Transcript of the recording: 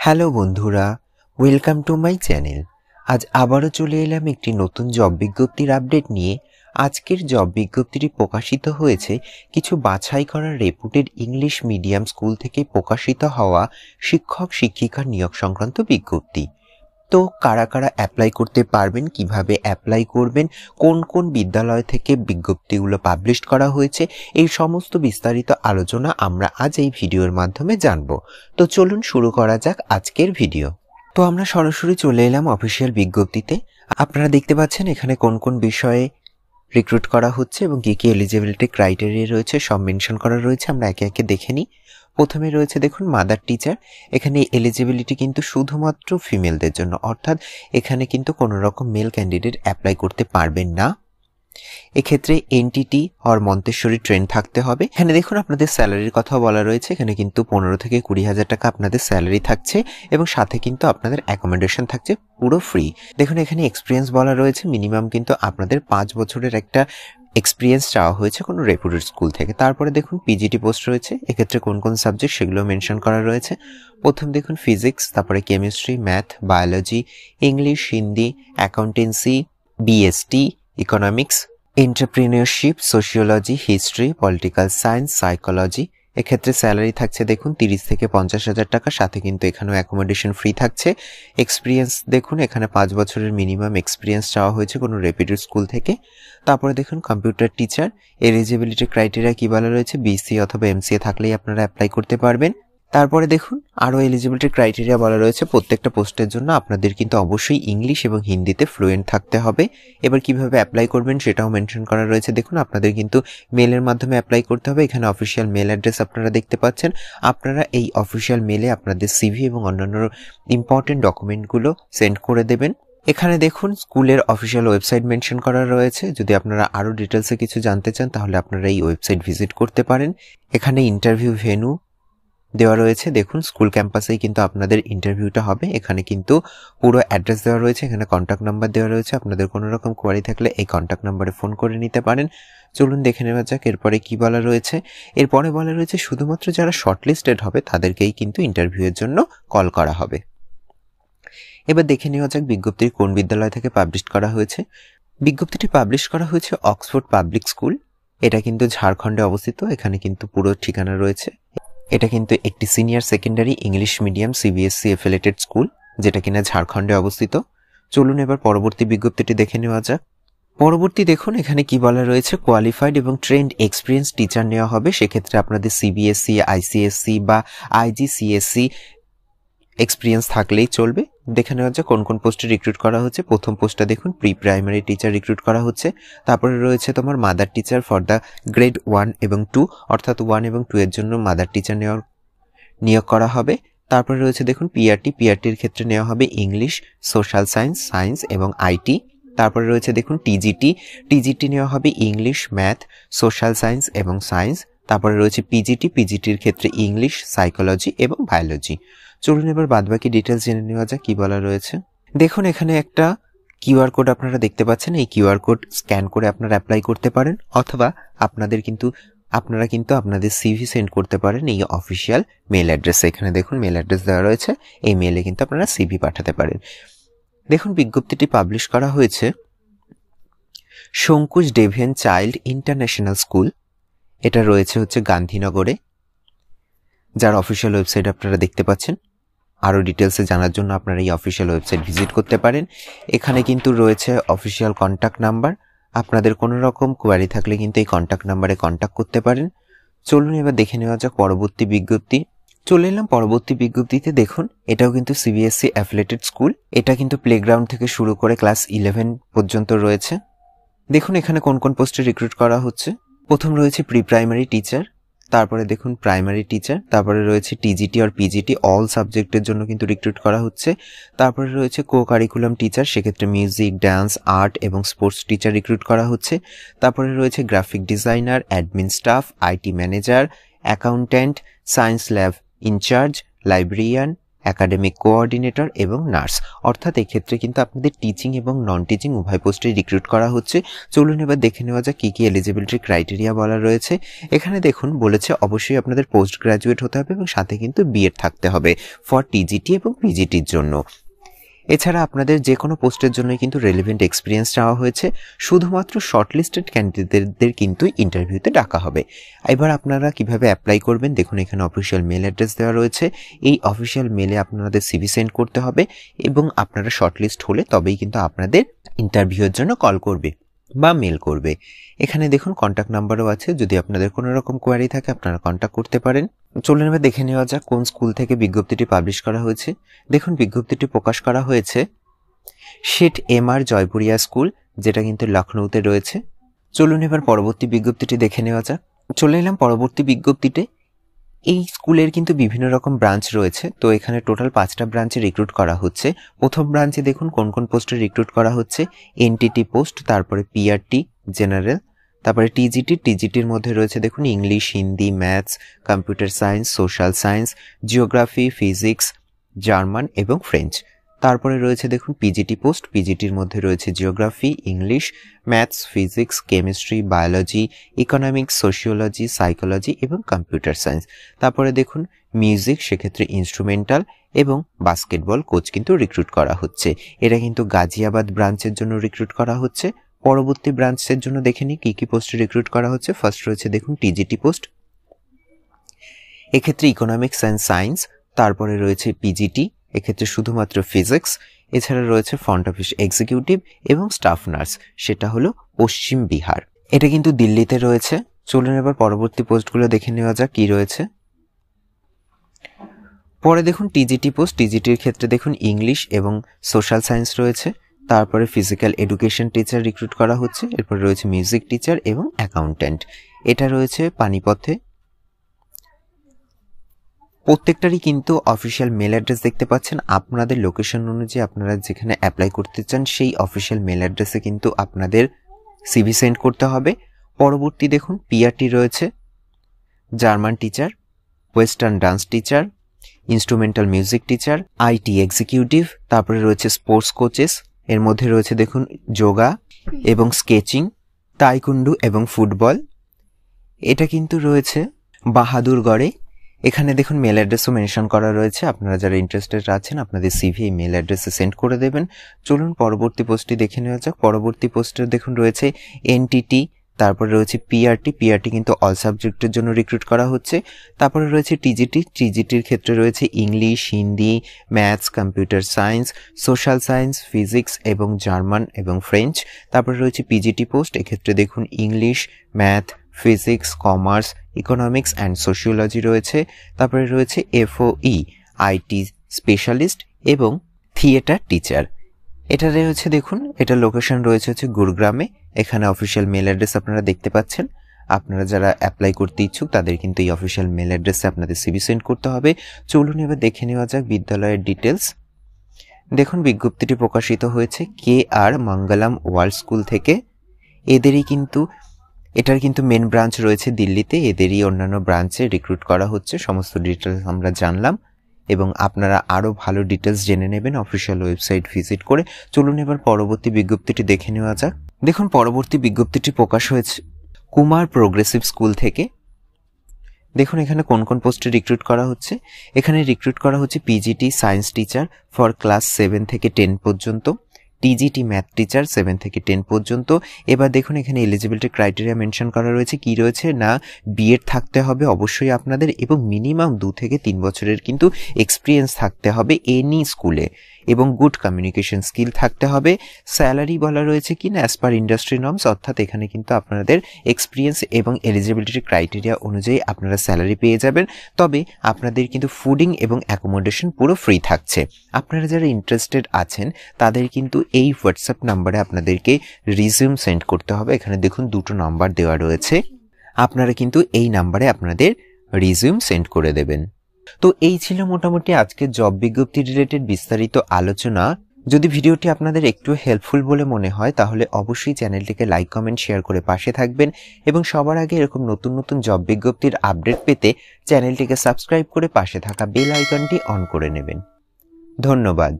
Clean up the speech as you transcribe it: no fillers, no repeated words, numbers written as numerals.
Hello বন্ধুরা, welcome to my channel. আজ আবারও চলে এলাম একটি নতুন জব বিজ্ঞপ্তির আপডেট নিয়ে। আজকের জব বিজ্ঞপ্তিটি প্রকাশিত হয়েছে কিছু বাছাই করা রেপুটেড ইংলিশ মিডিয়াম স্কুল থেকে প্রকাশিত হওয়া শিক্ষক শিক্ষিকার নিয়োগ সংক্রান্ত বিজ্ঞপ্তি। তো কারা কারা অ্যাপ্লাই করতে পারবেন, কিভাবে অ্যাপ্লাই করবেন, কোন কোন বিদ্যালয় থেকে বিজ্ঞপ্তিগুলো পাবলিশ করা হয়েছে, এই সমস্ত বিস্তারিত আলোচনা আমরা আজ এই ভিডিওর মাধ্যমে জানব। তো চলুন শুরু করা যাক আজকের ভিডিও। তো আমরা সরাসরি চলে এলাম অফিসিয়াল বিজ্ঞপ্তিতে। আপনারা দেখতে পাচ্ছেন এখানে কোন কোন বিষয়ে রিক্রুট করা হচ্ছে এবং কি কি এলিজিবিলিটি ক্রাইটেরিয়া রয়েছে সব মেনশন করা রয়েছে। আমরা একে একে দেখে নিই। প্রথমে রয়েছে দেখুন মাদার টিচার। এখানে এলিজিবিলিটি কিন্তু শুধুমাত্র ফিমেলদের জন্য, অর্থাৎ এখানে কিন্তু কোনো রকম মেল ক্যান্ডিডেট অ্যাপ্লাই করতে পারবেন না। এক্ষেত্রে এনটিটি আর মন্তেশ্বরী ট্রেন থাকতে হবে। এখানে দেখুন আপনাদের স্যালারির কথাও বলা রয়েছে। এখানে কিন্তু 15 থেকে 20,000 টাকা আপনাদের স্যালারি থাকছে এবং সাথে কিন্তু আপনাদের অ্যাকোমোডেশন থাকছে পুরো ফ্রি। দেখুন এখানে এক্সপিরিয়েন্স বলা রয়েছে, মিনিমাম কিন্তু আপনাদের 5 বছরের একটা এক্সপিরিয়েন্স চাওয়া হয়েছে কোনো রেপুটেড স্কুল থেকে। তারপরে দেখুন পিজিটি পোস্ট রয়েছে, এক্ষেত্রে কোন কোন সাবজেক্ট সেগুলো মেনশন করা রয়েছে। প্রথম দেখুন ফিজিক্স, তারপরে chemistry, math, biology, English, Hindi, accountancy, BST, economics, entrepreneurship, sociology, history, political science, psychology. এক্ষেত্রে স্যালারি থাকছে দেখুন 30 থেকে 50,000 টাকা, সাথে কিন্তু এখানেও অ্যাকোমোডেশন ফ্রি থাকছে। এক্সপিরিয়েন্স দেখুন এখানে 5 বছরের মিনিমাম এক্সপিরিয়েন্স চাওয়া হয়েছে কোনো রেপুটেড স্কুল থেকে। তারপরে দেখুন কম্পিউটার টিচার, এলিজিবিলিটি ক্রাইটেরিয়া কি বলা রয়েছে, বিসি অথবা এমসিএ থাকলেই আপনারা অ্যাপ্লাই করতে পারবেন। তারপরে দেখুন আরও এলিজিবিলিটি ক্রাইটেরিয়া বলা রয়েছে, প্রত্যেকটা পোস্টের জন্য আপনাদের কিন্তু অবশ্যই ইংলিশ এবং হিন্দিতে ফ্লুয়েন্ট থাকতে হবে। এবার কিভাবে অ্যাপ্লাই করবেন সেটাও মেনশন করা রয়েছে। দেখুন আপনাদের কিন্তু মেলের মাধ্যমে অ্যাপ্লাই করতে হবে। এখানে অফিসিয়াল মেল অ্যাড্রেস আপনারা দেখতে পাচ্ছেন। আপনারা এই অফিসিয়াল মেলে আপনাদের সিভি এবং অন্যান্য ইম্পর্টেন্ট ডকুমেন্টগুলো সেন্ড করে দেবেন। এখানে দেখুন স্কুলের অফিসিয়াল ওয়েবসাইট মেনশন করা রয়েছে। যদি আপনারা আরও ডিটেলসে কিছু জানতে চান তাহলে আপনারা এই ওয়েবসাইট ভিজিট করতে পারেন। এখানে ইন্টারভিউ ভেন্যু দেওয়া রয়েছে। দেখুন স্কুল ক্যাম্পাসেই কিন্তু আপনাদের ইন্টারভিউটা হবে। এখানে কিন্তু পুরো অ্যাড্রেস দেওয়া রয়েছে, এখানে কন্ট্যাক্ট নাম্বার দেওয়া রয়েছে। আপনাদের কোনো রকম কোয়ারি থাকলে এই কন্ট্যাক্ট নাম্বারে ফোন করে নিতে পারেন। চলুন দেখে নেওয়া যাক এরপরে কি বলা রয়েছে। এরপরে বলা রয়েছে শুধুমাত্র যারা শর্টলিস্টেড হবে তাদেরকেই কিন্তু ইন্টারভিউয়ের জন্য কল করা হবে। এবার দেখে নেওয়া যাক বিজ্ঞপ্তির কোন বিদ্যালয় থেকে পাবলিশ করা হয়েছে। বিজ্ঞপ্তিটি পাবলিশ করা হয়েছে অক্সফোর্ড পাবলিক স্কুল। এটা কিন্তু ঝাড়খণ্ডে অবস্থিত। এখানে কিন্তু পুরো ঠিকানা রয়েছে। এটা কিন্তু একটি senior secondary English medium CBSE affiliated school, যেটা কিনা ঝাড়খণ্ডে অবস্থিত। চলুন এবার পরবর্তী বিজ্ঞপ্তিটি দেখে নেওয়া যাক। পরবর্তী দেখুন এখানে কি বলা রয়েছে, কোয়ালিফাইড এবং ট্রেন্ড এক্সপিরিয়েন্স টিচার নেওয়া হবে। সেক্ষেত্রে আপনাদের সিবিএসসি, আইসিএসসি বা আইজিসিএসসি এক্সপিরিয়েন্স থাকলেই চলবে। দেখে নেওয়া যাক কোন কোন পোস্টে রিক্রুট করা হচ্ছে। প্রথম পোস্টটা দেখুন প্রি প্রাইমারি টিচার রিক্রুট করা হচ্ছে। তারপরে রয়েছে তোমার mother teacher for the grade 1 এবং 2, অর্থাৎ 1 এবং 2 এর জন্য মাদার টিচার নিয়োগ করা হবে। তারপরে রয়েছে দেখুন পিআরটির ক্ষেত্রে নেওয়া হবে ইংলিশ, সোশ্যাল সায়েন্স এবং আইটি। তারপরে রয়েছে দেখুন টিজিটি নেওয়া হবে ইংলিশ, ম্যাথ, সোশ্যাল সায়েন্স এবং সায়েন্স। তারপরে রয়েছে পিজিটির ক্ষেত্রে ইংলিশ, সাইকোলজি এবং বায়োলজি। চলুন এবার বাদবাকি ডিটেলস জেনে নেওয়া যাক কি বলা রয়েছে। দেখুন এখানে একটা কিউআর কোড আপনারা দেখতে পাচ্ছেন। এই কিউআর কোড স্ক্যান করে আপনারা অ্যাপ্লাই করতে পারেন, অথবা আপনারা কিন্তু আপনাদের সিভি সেন্ড করতে পারেন এই অফিসিয়াল মেল অ্যাড্রেসে। এখানে দেখুন মেল অ্যাড্রেস দেওয়া রয়েছে, এই মেলে কিন্তু আপনারা সিভি পাঠাতে পারেন। দেখুন বিজ্ঞপ্তিটি পাবলিশ করা হয়েছে শঙ্কুশ ডেভিয়ান চাইল্ড ইন্টারন্যাশনাল স্কুল। এটা রয়েছে হচ্ছে গান্ধীনগরে, যার অফিসিয়াল ওয়েবসাইট আপনারা দেখতে পাচ্ছেন। আরও ডিটেলসে জানার জন্য আপনারা এই অফিসিয়াল ওয়েবসাইট ভিজিট করতে পারেন। এখানে কিন্তু রয়েছে অফিসিয়াল কন্ট্যাক্ট নাম্বার। আপনাদের কোনো রকম কোয়ারি থাকলে কিন্তু এই কন্ট্যাক্ট নাম্বারে কন্ট্যাক্ট করতে পারেন। চলুন এবার দেখে নেওয়া যাক পরবর্তী বিজ্ঞপ্তি। চলে এলাম পরবর্তী বিজ্ঞপ্তিতে। দেখুন এটাও কিন্তু সিবিএসসি অ্যাফিলিয়েটেড স্কুল। এটা কিন্তু প্লেগ্রাউন্ড থেকে শুরু করে ক্লাস 11 পর্যন্ত রয়েছে। দেখুন এখানে কোন কোন পোস্টে রিক্রুট করা হচ্ছে। প্রথম রয়েছে প্রি প্রাইমারি টিচার, তারপরে দেখুন প্রাইমারি টিচার, তারপরে রয়েছে টিজিটি আর পিজিটি অল সাবজেক্টের জন্য কিন্তু রিক্রুট করা হচ্ছে। তারপরে রয়েছে কো কারিকুলাম টিচার, সেক্ষেত্রে মিউজিক, ডান্স, আর্ট এবং স্পোর্টস টিচার রিক্রুট করা হচ্ছে। তারপরে রয়েছে graphic designer, admin staff, IT manager, accountant, science lab in charge, librarian, academic coordinator এবং নার্স। অর্থাৎ এক্ষেত্রে কিন্তু আপনাদের টিচিং এবং নন টিচিং উভয় পোস্টে রিক্রুট করা হচ্ছে। চলুন এবার দেখে নেওয়া যাক কী কী এলিজিবিলিটি ক্রাইটেরিয়া বলা রয়েছে। এখানে দেখুন বলেছে অবশ্যই আপনাদের পোস্ট গ্রাজুয়েট হতে হবে এবং সাথে কিন্তু বিএড থাকতে হবে ফর টিজিটি এবং পিজিটির জন্য। এছাড়া আপনাদের যে কোনো পোস্টের জন্যই কিন্তু রেলিভেন্ট এক্সপিরিয়েন্স চাওয়া হয়েছে। শুধুমাত্র শর্টলিস্টেড ক্যান্ডিডেটদের কিন্তু ইন্টারভিউতে ডাকা হবে। এবার আপনারা কিভাবে অ্যাপ্লাই করবেন দেখুন, এখানে অফিসিয়াল মেল অ্যাড্রেস দেওয়া রয়েছে। এই অফিসিয়াল মেলে আপনাদের সিভি সেন্ড করতে হবে এবং আপনারা শর্টলিস্ট হলে তবেই কিন্তু আপনাদের ইন্টারভিউয়ের জন্য কল করবে বা মেল করবে। এখানে দেখুন কন্ট্যাক্ট নাম্বারও আছে, যদি আপনাদের কোনো রকম কোয়ারি থাকে আপনারা কন্ট্যাক্ট করতে পারেন। চলুন এবার দেখে নেওয়া যাক কোন স্কুল থেকে বিজ্ঞপ্তিটি পাবলিশ করা হয়েছে। দেখুন বিজ্ঞপ্তিটি প্রকাশ করা হয়েছে শেঠ এমআর জয়পুরিয়া স্কুল, যেটা কিন্তু লখনৌতে রয়েছে। চলুন এবার পরবর্তী বিজ্ঞপ্তিটি দেখে নেওয়া যাক। চলে এলাম পরবর্তী বিজ্ঞপ্তিতে। এই স্কুলের কিন্তু বিভিন্ন রকম ব্রাঞ্চ রয়েছে, তো এখানে টোটাল 5টা ব্রাঞ্চে রিক্রুট করা হচ্ছে। প্রথম ব্রাঞ্চে দেখুন কোন কোন পোস্টে রিক্রুট করা হচ্ছে। এনটিটি পোস্ট, তারপরে পিআরটি জেনারেল, তারপরে টিজিটির মধ্যে রয়েছে দেখুন English, Hindi, maths, computer science, social science, geography, physics, German এবং ফ্রেঞ্চ। তারপরে রয়েছে দেখুন পিজিটি পোস্ট, পিজিটির মধ্যে রয়েছে geography, English, maths, physics, chemistry, biology, economics, sociology, psychology এবং কম্পিউটার সায়েন্স। তারপরে দেখুন মিউজিক, সেক্ষেত্রে ইনস্ট্রুমেন্টাল এবং বাস্কেটবল কোচ কিন্তু রিক্রুট করা হচ্ছে। এটা কিন্তু গাজিয়াবাদ ব্রাঞ্চের জন্য রিক্রুট করা হচ্ছে। পরবর্তী ব্রাঞ্চের জন্য দেখে নিই কী কী পোস্টে রিক্রুট করা হচ্ছে। ফার্স্ট রয়েছে দেখুন টিজিটি পোস্ট, এক্ষেত্রে ইকোনমিক্স অ্যান্ড সায়েন্স। তারপরে রয়েছে পিজিটি, এক্ষেত্রে শুধুমাত্র ফিজিক্স। এছাড়া রয়েছে ফ্রন্ট অফিস এক্সিকিউটিভ এবং স্টাফ নার্স, সেটা হলো পশ্চিম বিহার। এটা কিন্তু দিল্লিতে রয়েছে। চলুন এবার পরবর্তী পোস্টগুলো দেখে নেওয়া যাক কী রয়েছে। পরে দেখুন টিজিটি পোস্ট, টিজিটির ক্ষেত্রে দেখুন ইংলিশ এবং সোশ্যাল সায়েন্স রয়েছে। তারপরে ফিজিক্যাল এডুকেশন টিচার রিক্রুট করা হচ্ছে। এরপর রয়েছে মিউজিক টিচার এবং অ্যাকাউন্ট্যান্ট। এটা রয়েছে পানিপথে। প্রত্যেকটারই কিন্তু অফিসিয়াল মেল অ্যাড্রেস দেখতে পাচ্ছেন। আপনাদের লোকেশন অনুযায়ী আপনারা যেখানে অ্যাপ্লাই করতে চান সেই অফিসিয়াল মেল অ্যাড্রেসে কিন্তু আপনাদের সিভি সেন্ড করতে হবে। পরবর্তী দেখুন পিআরটি রয়েছে, German teacher, western dance teacher, instrumental music teacher, IT executive. তারপরে রয়েছে স্পোর্টস কোচেস, এর মধ্যে রয়েছে দেখুন যোগা এবং স্কেচিং, তাইকুন্ডু এবং ফুটবল। এটা কিন্তু রয়েছে বাহাদুরগড়ে। এখানে দেখুন মেল অ্যাড্রেসও মেনশন করা রয়েছে। আপনারা যারা ইন্টারেস্টেড আছেন আপনাদের সিভি এই মেল অ্যাড্রেসে সেন্ড করে দেবেন। চলুন পরবর্তী পোস্টটি দেখে নেওয়া যাক। পরবর্তী পোস্টে দেখুন রয়েছে এনটিটি, তারপরে রয়েছে পিআরটি কিন্তু অল সাবজেক্টের জন্য রিক্রুট করা হচ্ছে। তারপরে রয়েছে টিজিটির ক্ষেত্রে রয়েছে English, Hindi, maths, computer science, social science, physics এবং জার্মান এবং ফ্রেঞ্চ। তারপরে রয়েছে পিজিটি পোস্ট, এক্ষেত্রে দেখুন English, math, physics, commerce, economics and sociology রয়েছে। তারপরে রয়েছে এফওই, আইটি স্পেশালিস্ট এবং থিয়েটার টিচার। এটা রয়েছে দেখুন, এটা লোকেশন রয়েছে হচ্ছে গুরুগ্রামে। এখানে অফিসিয়াল মেল অ্যাড্রেস আপনারা দেখতে পাচ্ছেন। আপনারা যারা অ্যাপ্লাই করতে ইচ্ছুক তাদের কিন্তু এই অফিসিয়াল মেল অ্যাড্রেসে আপনাদের সিভি সেন্ড করতে হবে। চলুন এবার দেখে নেওয়া যাক বিদ্যালয়ের ডিটেলস। দেখুন বিজ্ঞপ্তিটি প্রকাশিত হয়েছে KR মঙ্গলম ওয়ার্ল্ড স্কুল থেকে। এটার কিন্তু মেন ব্রাঞ্চ রয়েছে দিল্লিতে, এদেরই অন্যান্য ব্রাঞ্চে রিক্রুট করা হচ্ছে। সমস্ত ডিটেলস আমরা জানলাম এবং আপনারা আরও ভালো ডিটেলস জেনে নেবেন অফিসিয়াল ওয়েবসাইট ভিজিট করে। চলুন এবার পরবর্তী বিজ্ঞপ্তিটি দেখে নেওয়া যাক। দেখুন পরবর্তী বিজ্ঞপ্তিটি প্রকাশ হয়েছে কুমার প্রোগ্রেসিভ স্কুল থেকে। দেখুন এখানে কোন কোন পোস্টে রিক্রুট করা হচ্ছে। এখানে রিক্রুট করা হচ্ছে PGT science teacher for class 7 থেকে 10 পর্যন্ত, টিজিটি ম্যাথ টিচার 7 থেকে 10 পর্যন্ত। এবার দেখুন এখানে এলিজিবিলিটি ক্রাইটেরিয়া মেনশন করা রয়েছে। কি রয়েছে না বিএড থাকতে হবে অবশ্যই আপনাদের এবং মিনিমাম 2 থেকে 3 বছরের কিন্তু এক্সপিরিয়েন্স থাকতে হবে এনি স্কুলে এবং গুড কমিউনিকেশন স্কিল থাকতে হবে। স্যালারি বলা রয়েছে কি না অ্যাজ পার ইন্ডাস্ট্রি নর্মস, অর্থাৎ এখানে কিন্তু আপনাদের এক্সপিরিয়েন্স এবং এলিজিবিলিটি ক্রাইটেরিয়া অনুযায়ী আপনারা স্যালারি পেয়ে যাবেন। তবে আপনাদের কিন্তু ফুডিং এবং অ্যাকোমোডেশন পুরো ফ্রি থাকছে। আপনারা যারা ইন্টারেস্টেড আছেন তাদের কিন্তু এই হোয়াটসঅ্যাপ নাম্বারে আপনাদেরকে রিজিউম সেন্ড করতে হবে। এখানে দেখুন 2টো নাম্বার দেওয়া রয়েছে, আপনারা কিন্তু এই নাম্বারে আপনাদের রিজিউম সেন্ড করে দেবেন। তো এই ছিল মোটামুটি আজকে জব বিজ্ঞপ্তি রিলেটেড বিস্তারিত আলোচনা। যদি ভিডিওটি আপনাদের একটু হেল্পফুল বলে মনে হয় তাহলে অবশ্যই চ্যানেলটিকে লাইক, কমেন্ট, শেয়ার করে পাশে থাকবেন এবং সবার আগে এরকম নতুন নতুন জব বিজ্ঞপ্তির আপডেট পেতে চ্যানেলটিকে সাবস্ক্রাইব করে পাশে থাকা বেল আইকনটি অন করে নেবেন। ধন্যবাদ।